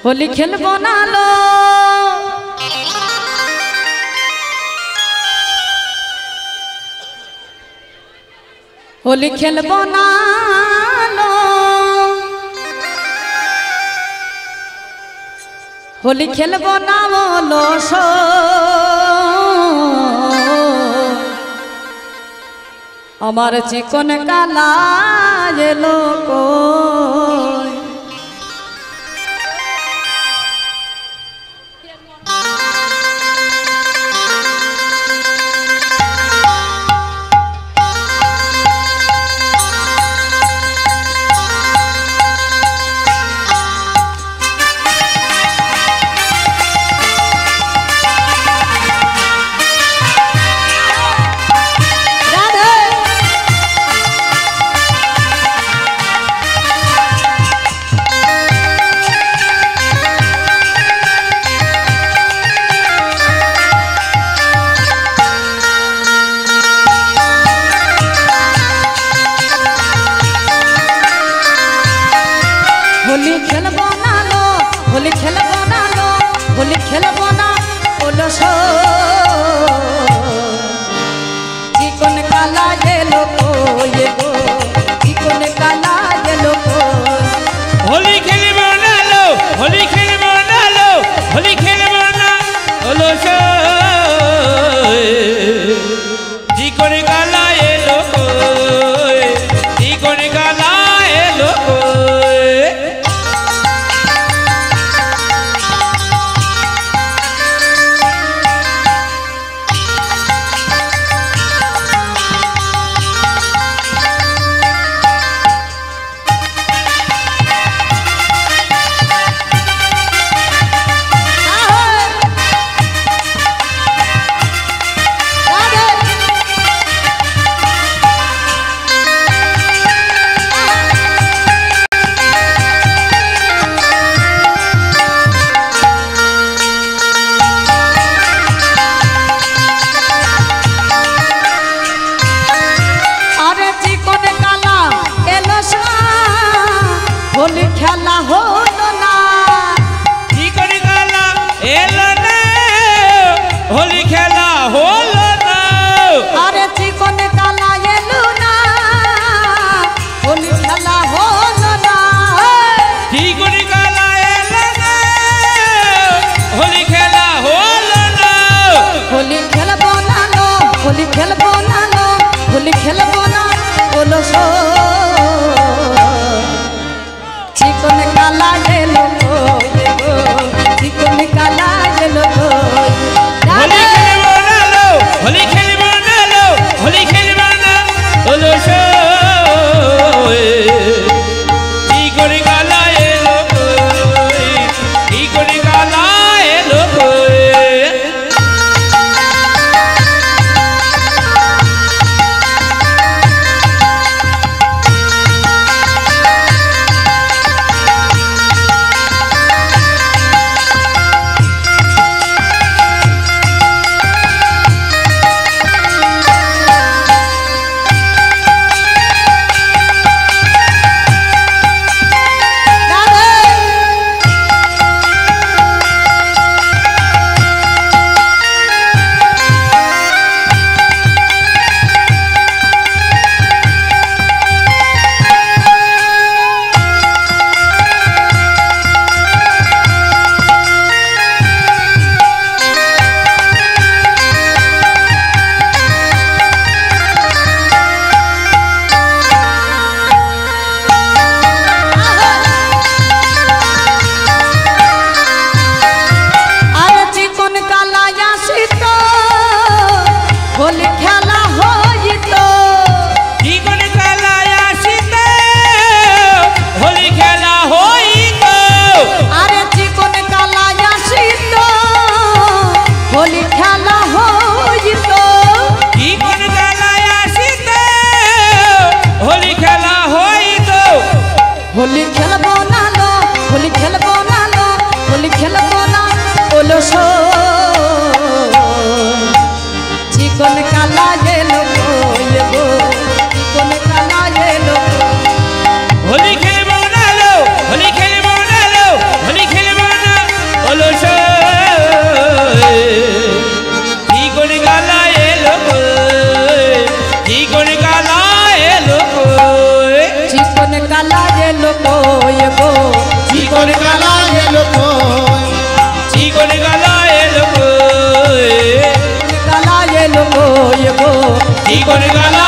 होली खेलबो ना लो होली खेलबो ना लो होली खेलबो ना बोलो सो আমার চিকন কালা এলো কই होली खेलबो ना लो होली खेलबो ना लो होली खेलबो ना बोलो सो चिकन काला एलो कोई गो चिकन काला एलो कोई होली खेलबो ना लो होली खेलबो ना लो होली खेलबो ना बोलो सो चिकन काला एलो कोई चिकन काला एलो कोई चिकन काला एलो कोई चिकन काला एलो कोई गो चिकन काला एलो कोई चिकन काला एलो कोई काला एलो कोई गो चिकन काला